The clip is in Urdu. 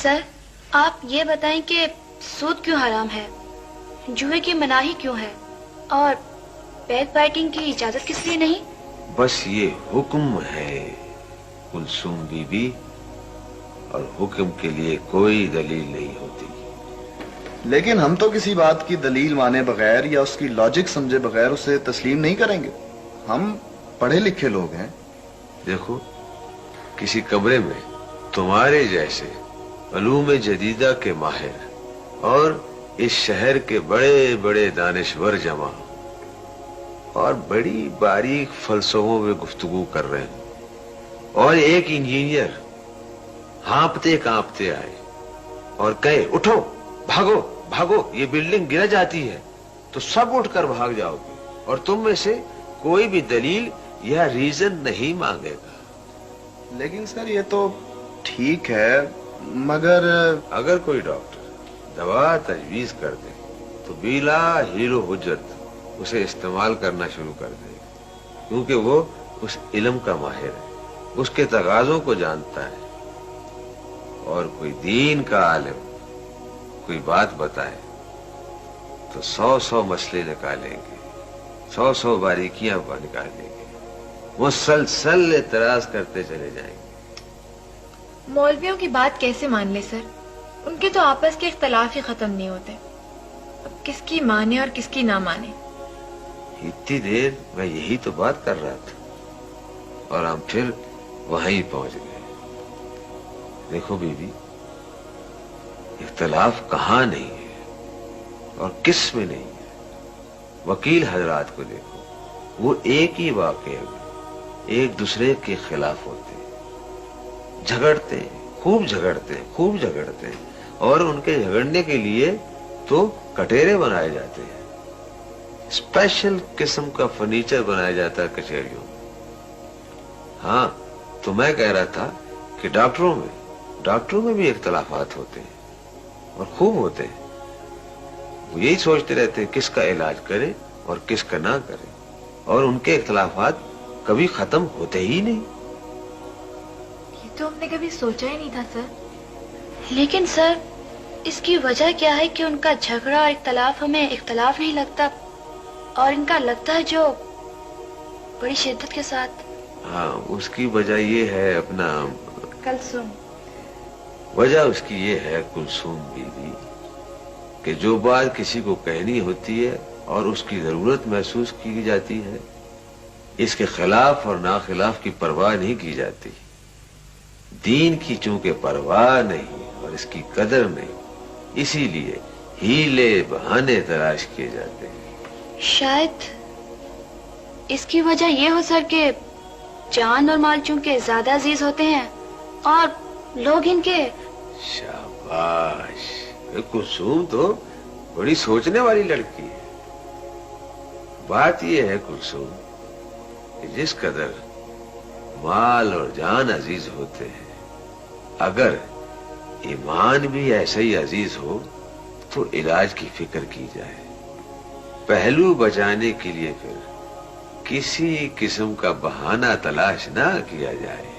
سر آپ یہ بتائیں کہ سود کیوں حرام ہے، جوئے کی مناہی کیوں ہے، اور بیک بائٹنگ کی اجازت کس لیے نہیں؟ بس یہ حکم ہے کلثوم بی بی، اور حکم کے لیے کوئی دلیل نہیں ہوتی۔ لیکن ہم تو کسی بات کی دلیل مانے بغیر یا اس کی لاجک سمجھے بغیر اسے تسلیم نہیں کریں گے، ہم پڑھے لکھے لوگ ہیں۔ دیکھو، کسی کمرے میں تمہارے جیسے علوم جدیدہ کے ماہر اور اس شہر کے بڑے بڑے دانشور جمع اور بڑی باریک فلسفوں میں گفتگو کر رہے ہیں، اور ایک انجینئر ہانپتے کانپتے آئے اور کہے اٹھو بھاگو بھاگو یہ بلڈنگ گر جاتی ہے، تو سب اٹھ کر بھاگ جاؤ گے اور تم میں سے کوئی بھی دلیل یا ریزن نہیں مانگے گا۔ لیکن سر یہ تو ٹھیک ہے، مگر اگر کوئی ڈاکٹر دوا تجویز کر دے تو بلا ہیرو حجت اسے استعمال کرنا شروع کر دے، کیونکہ وہ اس علم کا ماہر ہے، اس کے تقاضوں کو جانتا ہے۔ اور کوئی دین کا عالم کوئی بات بتائے تو 100 مسئلے نکالیں گے، 100 باریکیاں نکالیں گے، مسلسل اعتراض کرتے چلے جائیں گے۔ مولویوں کی بات کیسے مان لے سر؟ ان کے تو آپس کے اختلاف ہی ختم نہیں ہوتے، اب کس کی مانے اور کس کی نہ مانے۔ اتنی دیر میں یہی تو بات کر رہا تھا اور ہم پھر وہیں پہنچ گئے۔ دیکھو بی بی، اختلاف کہاں نہیں ہے اور کس میں نہیں ہے۔ وکیل حضرات کو دیکھو، وہ ایک ہی واقعے میں ایک دوسرے کے خلاف ہوتے ہیں، جھگڑتے ہیں، خوب جھگڑتے ہیں، خوب جھگڑتے ہیں، اور ان کے جھگڑنے کے لیے تو کٹہرے بنائے جاتے ہیں، اسپیشل قسم کا فرنیچر بنایا جاتا ہے کچہریوں میں۔ ہاں، تو میں کہہ رہا تھا کہ ڈاکٹروں میں بھی اختلافات ہوتے ہیں اور خوب ہوتے ہیں۔ وہ یہی سوچتے رہتے ہیں کس کا علاج کرے اور کس کا نہ کرے، اور ان کے اختلافات کبھی ختم ہوتے ہی نہیں۔ یہ تو ہم نے کبھی سوچا ہی نہیں تھا سر۔ لیکن سر اس کی وجہ کیا ہے کہ ان کا جھگڑا اور اختلاف ہمیں اختلاف نہیں لگتا، اور ان کا لگتا ہے جو بڑی شدت کے ساتھ؟ ہاں، اس کی وجہ یہ ہے اپنا کلثوم۔ وجہ اس کی یہ ہے کلثوم بی بی کہ جو بات کسی کو کہنی ہوتی ہے اور اس کی ضرورت محسوس کی جاتی ہے، اس کے خلاف اور ناخلاف کی پرواہ نہیں کی جاتی۔ دین کی چونکہ پرواہ نہیں اور اس کی قدر نہیں، اسی لیے ہیلے بہانے تلاش کیے جاتے ہیں۔ شاید اس کی وجہ یہ ہو سر کہ جان اور مال چونکہ زیادہ عزیز ہوتے ہیں اور لوگ ان کے… شاباش، کلثوم تو بڑی سوچنے والی لڑکی ہے۔ بات یہ ہے کلثوم کہ جس قدر مال اور جان عزیز ہوتے ہیں، اگر ایمان بھی ایسے ہی عزیز ہو تو علاج کی فکر کی جائے، پہلو بچانے کے لیے پھر کسی قسم کا بہانہ تلاش نہ کیا جائے۔